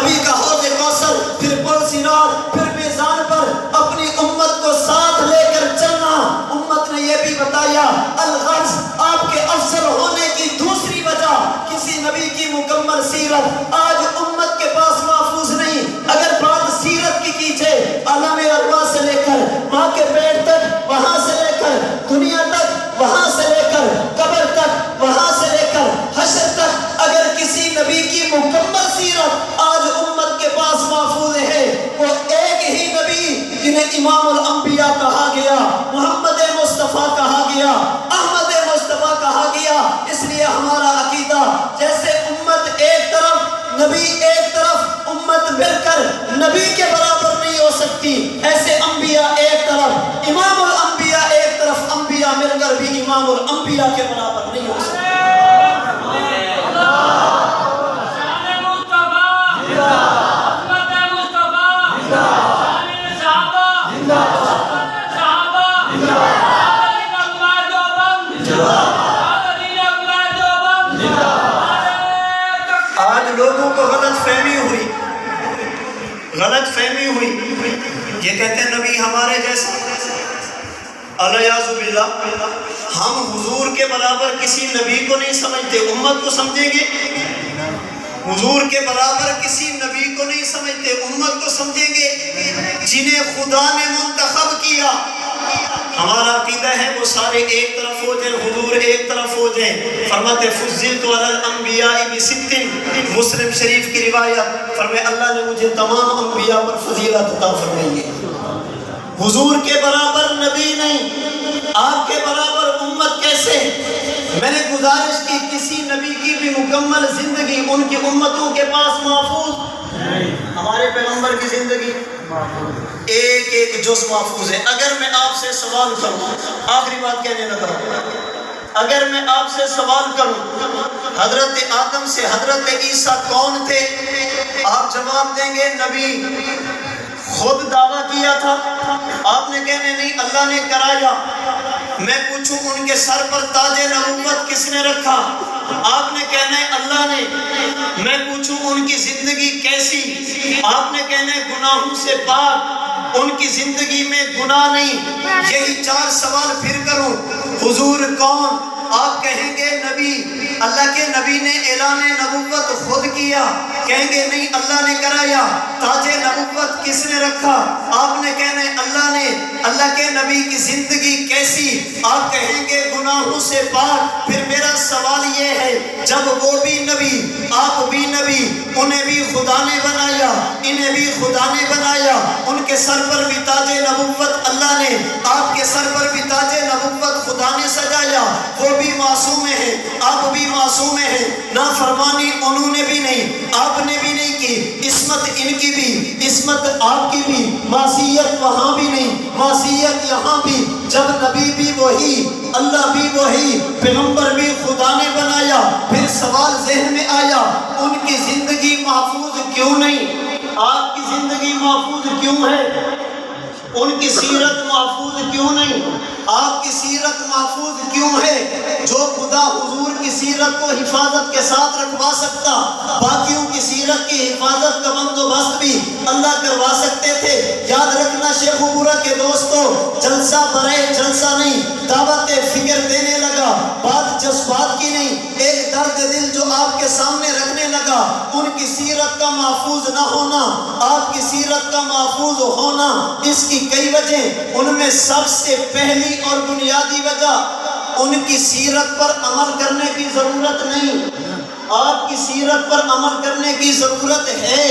نبی کا حوض کوثر، پھر پل صراط، پھر میزان پر اپنی امت کو ساتھ لے کر چلنا۔ امت نے یہ بھی بتایا الغرض آپ کے افضل ہونے کی دوسری وجہ کسی نبی کی مکمل سیرت آج امت کے پاس محفوظ نہیں۔ اگر بات سیرت کی کیجئے، عالم ارواح سے لے کر ماں کے پیٹ تک، وہاں سے لے کر دنیا تک، وہاں سے لے کر قبر تک، وہاں سے لے کر حشر تک، اگر کسی نبی کی مکمل سیرت آج امت کے پاس محفوظ ہے، وہ ایک ہی نبی جنہیں امام الانبیاء کہا گیا، محمد مصطفیٰ کہا گیا، احمد مصطفیٰ کہا گیا۔ اس لیے ہمارا عقیدہ جیسے امت ایک طرف، نبی ایک طرف، امت مل کر نبی کے برابر نہیں ہو سکتی، ایسے انبیاء ایک طرف، امام الانبیاء ایک طرف، انبیاء مل کر بھی امام الانبیاء کے برابر نہیں ہو سکتی۔ آج لوگوں کو غلط فہمی ہوئی، یہ کہتے ہیں نبی ہمارے جیسا، الیاذ باللہ، ہم حضور کے برابر کسی نبی کو نہیں سمجھتے، امت کو سمجھیں گے؟ حضور کے برابر کسی نبی کو نہیں سمجھتے، امت کو سمجھیں گے جنہیں خدا نے منتخب کیا۔ ہمارا عقیدہ ہے وہ سارے ایک طرف ہو جائیں، حضور ایک طرف ہو جائیں۔ فرماتے فضلت علی الانبیاء بست، مسلم شریف کی روایت، فرمائے اللہ نے مجھے تمام انبیاء پر فضیلت عطا فرمائی ہے۔ حضور کے برابر نبی نہیں، آپ کے برابر امت کیسے؟ میں نے گزارش کی کسی نبی کی بھی مکمل زندگی ان کی امتوں کے پاس محفوظ، ہمارے پیغمبر کی زندگی ایک ایک جز محفوظ ہے۔ اگر میں آپ سے سوال کروں، آخری بات کہنے لگا، اگر میں آپ سے سوال کروں حضرت آدم سے حضرت عیسیٰ کون تھے، آپ جواب دیں گے نبی، خود دعویٰ کیا تھا، آپ نے کہنے نہیں اللہ نے کرایا۔ میں پوچھوں ان کے سر پر تاج نبوت کس نے رکھا، آپ نے کہنا ہے اللہ نے۔ میں پوچھوں ان کی زندگی کیسی، آپ نے کہنا ہے گناہوں سے پاک، ان کی زندگی میں گناہ نہیں۔ یہی چار سوال پھر کروں، حضور کون، آپ کہیں گے نبی، اللہ کے نبی نے اعلان نبوت خود کیا، کہیں گے نہیں اللہ نے کرایا۔ تاج نبوت کس نے رکھا، آپ نے کہنا ہے اللہ نے۔ اللہ کے نبی کی زندگی کیسی، آپ کہیں گے گناہوں سے پاک۔ پھر میرا سوال یہ ہے جب وہ بھی نبی، آپ بھی نبی، انہیں بھی خدا نے بنایا، انہیں بھی خدا نے بنایا، ان کے سر پر بھی تاج نبوت اللہ نے، آپ کے سر پر بھی تاج نبوت خدا نے سجایا۔ وہ بھی معصوم ہیں، آپ بھی معصوم ہیں، نافرمانی انہوں نے بھی نہیں، آپ نے بھی نہیں کی، عصمت ان کی بھی، عصمت آپ کی بھی، معصیت وہاں بھی نہیں، معصیت یہاں بھی۔ جب نبی بھی وہی، اللہ بھی وہی، پیغمبر بھی خدا نے بنایا، پھر سوال ذہن میں آیا ان کی زندگی محفوظ کیوں نہیں، آپ کی زندگی محفوظ کیوں ہے، ان کی سیرت محفوظ کیوں نہیں، آپ کی سیرت محفوظ کیوں ہے؟ جو خدا حضور کی سیرت کو حفاظت کے ساتھ رکھوا سکتا، باقیوں کی سیرت کی حفاظت کا بندوبست بھی اللہ کروا سکتے تھے۔ یاد رکھنا شیخ برا کے دوستو، جلسہ برائے جلسہ نہیں، دعوت فکر دینے لگا، بات جذبات کی نہیں، ایک درد دل جو آپ کے سامنے رکھنے لگا، ان کی سیرت کا محفوظ نہ ہونا، آپ کی سیرت کا محفوظ ہونا، اس کی کئی وجہ، ان میں سب سے پہلی اور بنیادی وجہ ان کی سیرت پر عمل کرنے کی ضرورت نہیں، آپ کی سیرت پر عمل کرنے کی ضرورت ہے،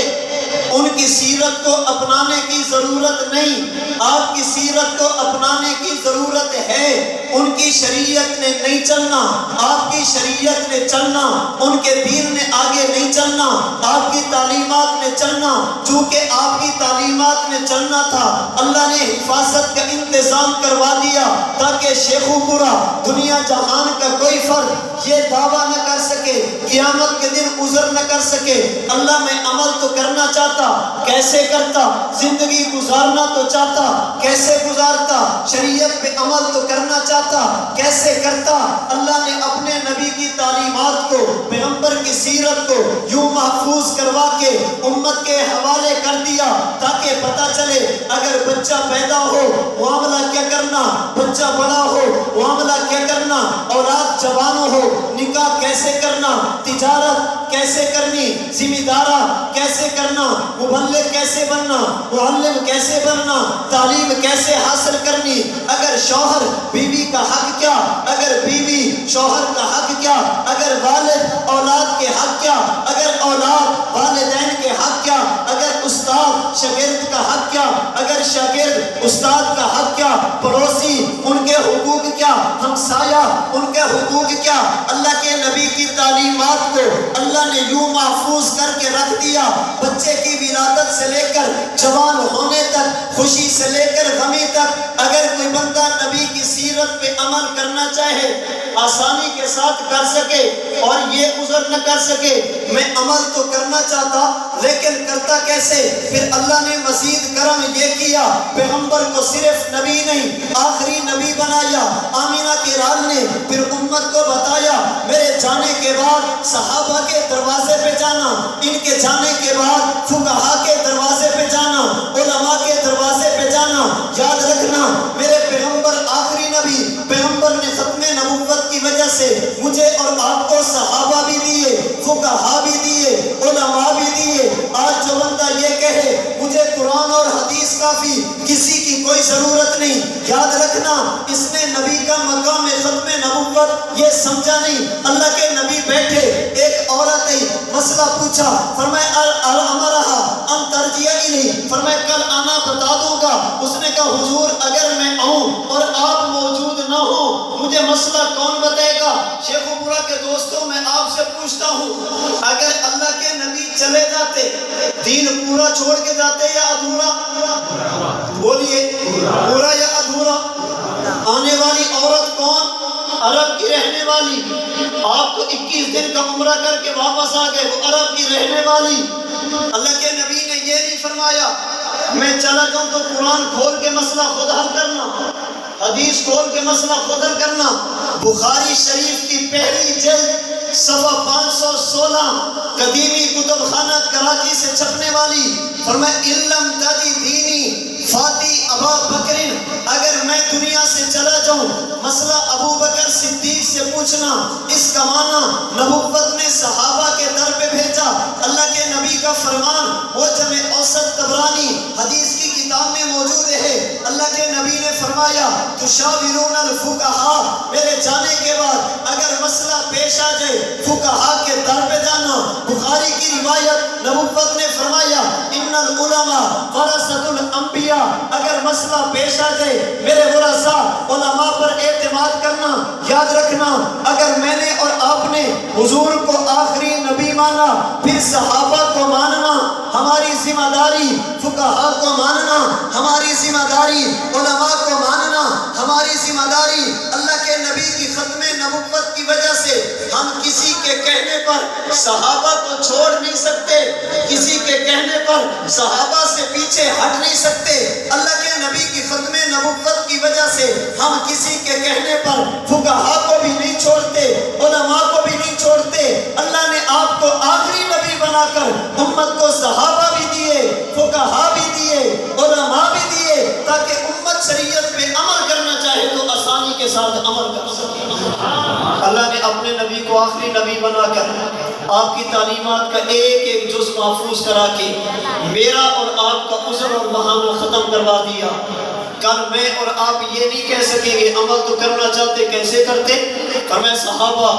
ان کی سیرت کو اپنانے کی ضرورت نہیں، آپ کی سیرت کو اپنانے کی ضرورت ہے۔ ان کی شریعت نے نہیں چلنا، آپ کی شریعت نے چلنا، ان کے دین نے آگے نہیں چلنا، آپ کی تعلیمات نے چلنا۔ چونکہ آپ کی تعلیمات میں چلنا تھا، اللہ نے حفاظت کا انتظام کروا دیا تاکہ شیخو پورا دنیا جہان کا کوئی فرد یہ دعویٰ نہ کر سکے، قیامت کے دن عذر نہ کر سکے اللہ میں عمل تو کرنا چاہتا، کیسے کرتا؟ زندگی گزارنا تو چاہتا، کیسے گزارتا؟ شریعت پہ عمل تو کرنا چاہتا، کیسے کرتا؟ اللہ نے اپنے نبی کی تعلیمات کو، پیغمبر کی سیرت کو یوں محفوظ کروا کے امت کے حوالے کر دیا تاکہ پتہ چلے اگر بچہ پیدا ہو معاملہ کیا کرنا، بچہ بڑا ہو معاملہ کیا کرنا، اولاد جوان ہو نکاح کیسے کرنا، تجارت کیسے کرنی، ذمہ دارہ کیسے کرنا، مبلغ کیسے بننا، معلم کیسے بننا، تعلیم کیسے حاصل کرنی، اگر شوہر بیوی کا حق کیا، اگر بیوی شوہر کا حق کیا، اگر والد اولاد کے حق کیا، اگر اولاد والدین کے حق کیا، اگر استاد شاگرد کا حق کیا، اگر شاگرد استاد کا حق کیا، پڑوسی ان کے حقوق کیا، ہمسایہ ان کے حقوق کیا۔ اللہ کے نبی کی تعلیمات کو اللہ نے یوں محفوظ کر کے رکھ دیا، بچے کی ولادت سے لے کر جوان ہونے تک، خوشی سے لے کر غمی تک، اگر کوئی بندہ نبی کی سیرت پہ عمل کرنا چاہے آسانی کے ساتھ کر سکے اور یہ عذر نہ کر سکے میں عمل تو کرنا چاہتا لیکن کرتا کیسے؟ پھر اللہ نے مزید کرم یہ کیا، پیغمبر کو صرف نبی نہیں آخری نبی بنایا۔ آمینہ کی رال نے پھر امت کو بتایا میرے جانے کے بعد صحابہ کے دروازے پہ جانا، ان کے جانے کے بعد فقہا کے دروازے پہ جانا، علماء کے دروازے پہ جانا۔ یاد رکھنا میرے پیغمبر آخری نبی، پیغمبر نے ختم نبوت کی وجہ سے مجھے اور آپ کو صحابہ بھی دیے، فقہا بھی دیے، علماء بھی دیے۔ آج جو بندہ یہ کہے مجھے قرآن اور حدیث کافی، کسی کی کوئی ضرورت نہیں، یاد رکھنا اس نے نبی کا مقام ختم نبوت یہ سمجھا نہیں۔ اللہ کے نبی بیٹھے، ایک عورت ہے مسئلہ پوچھا، فرمایا امرہا ان ترجیہ الی، فرمایا کل آنا بتا دوں گا۔ اس نے کہا حضور اگر میں آؤں اور آپ موجود نہ ہوں مجھے مسئلہ کون بتائے گا؟ شیخو پورا کے دوستوں میں آپ سے پوچھتا ہوں اگر اللہ کے نبی چلے جاتے دین پورا چھوڑ کے جاتے یا ادھورا؟ بولیے پورا یا ادھورا؟ آنے والی عورت کون؟ عرب کی رہنے والی، آپ تو 21 دن کا عمرہ کر کے واپس آ گئے، وہ عرب کی رہنے والی۔ اللہ کے نبی نے یہ نہیں فرمایا میں چلا جاؤں تو قرآن کھول کے مسئلہ خود حل کرنا، حدیث کھول کے مسئلہ خود حل کرنا۔ بخاری شریف کی پہلی جلد صفحہ 516 قدیمی کتب خانہ کراچی سے چھپنے والی، فرمایا علم تدی دینی فاتی ابا بکرین، اگر میں دنیا سے چلا جاؤں مسئلہ ابو بکر صدیق سے پوچھنا، اس کا معنی نبوت نے صحابہ کے در پہ بھیجا۔ اللہ کے نبی کا فرمان وہ جمع اوسط طبرانی حدیث کی کتاب میں موجود ہے۔ اللہ کے نبی نے فرمایا تشاورون الفقہاء، میرے جانے کے بعد اگر مسئلہ پیش آ جائے فقہاء کے در پہ جانا۔ بخاری کی روایت نبوت نے فرمایا ان العلماء ورثۃ الانبیاء، اگر مسئلہ پیش آ جائے میرے ورثاء علماء پر اعتماد کرنا۔ یاد رکھنا اگر میں نے اور آپ نے حضور کو آخری نبی مانا پھر صحابہ کو ماننا ہماری ذمہ داری، فقہاء کو ماننا ہماری ذمہ داری، علماء کو ماننا ہماری ذمہ داری۔ اللہ کے نبی کی ختم نبوت کی وجہ سے ہم کسی کے کہنے پر صحابہ کو چھوڑ نہیں سکتے، کسی کے کہنے پر صحابہ سے پیچھے ہٹ نہیں سکتے۔ اللہ کے نبی کی ختم نبوت کی وجہ سے ہم کسی کے کہنے پر فقہاء کو بھی نہیں چھوڑتے، علماء کو بھی نہیں چھوڑتے۔ اللہ نے آپ کو آخری نبی بنا کر امت کو صحابہ بھی دیے، فقہاء بھی دیے، علماء بھی دیے تاکہ امت شریعت پہ عمل کرنا چاہے تو آسانی کے ساتھ عمل کر سکے۔ اللہ نے اپنے نبی کو آخری نبی بنا کر آپ کی تعلیمات کا ایک ایک جز محفوظ کرا کے میرا اور آپ کا عذر اور بہانہ ختم کروا دیا۔ کل میں اور آپ یہ نہیں کہہ سکیں گے عمل تو کرنا چاہتے کیسے کرتے؟ فرمایا صحابہ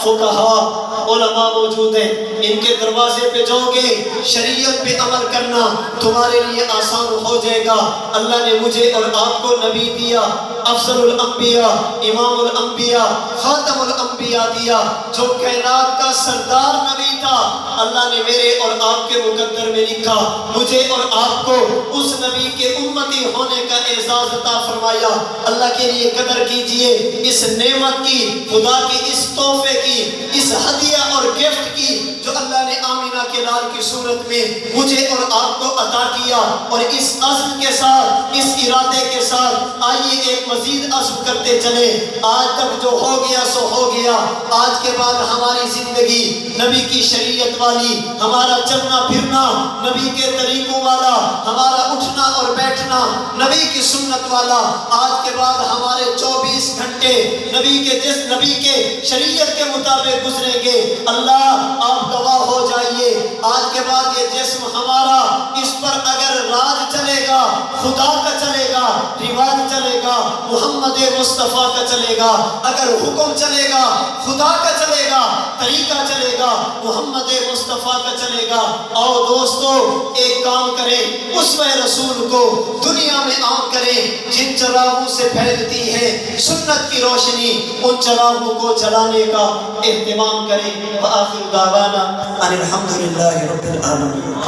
فقہاء علماء موجود ہیں، ان کے دروازے پہ جاؤ گے شریعت پہ عمل کرنا تمہارے لیے آسان ہو جائے گا۔ اللہ نے مجھے اور آپ کو نبی دیا، افضل الانبیاء، امام الانبیاء، خاتم الانبیاء دیا، جو کائنات کا سردار نبی تھا، اللہ نے میرے اور آپ کے مقدر میں لکھا، مجھے اور آپ کو اس نبی کے امتی ہونے کا اعزاز عطا فرمایا۔ اللہ کے لیے قدر کیجئے اس نعمت کی، خدا کی اس تحفے کی، اس ہدیہ اور گفٹ کی جو اللہ نے آمینہ کے لال کی صورت میں مجھے اور آپ کو عطا کیا۔ اور اس عزم کے ساتھ، اس ارادے کے ساتھ آئیے ایک مزید عزم کرتے چلے۔ آج تک جو ہو گیا سو ہو گیا، آج کے بعد ہماری زندگی نبی کی شریعت والی، ہمارا چلنا پھرنا نبی کے طریقوں والا، ہمارا اٹھنا اور بیٹھنا نبی کی سنت والا، آج کے بعد ہمارے 24 گھنٹے نبی کے شریعت کے مطابق گزریں گے۔ اللہ آپ گواہ ہو جائیے، آج کے بعد یہ جسم ہمارا، اس پر اگر راج چلے گا خدا کا چلے گا، رواج چلے گا محمد مصطفیٰ کا چلے گا، اگر حکم چلے گا خدا کا چلے گا، طریقہ چلے گا محمد مصطفیٰ کا چلے گا۔ آؤ دوستو ایک کام کریں، اسوہ رسول کو دنیا میں عام کریں، جن چراغوں سے پھیلتی ہے سنت کی روشنی، ان چراغوں کو جلانے کا اہتمام کریں۔ وآخر دعوانا ان الحمدللہ رب العالمین۔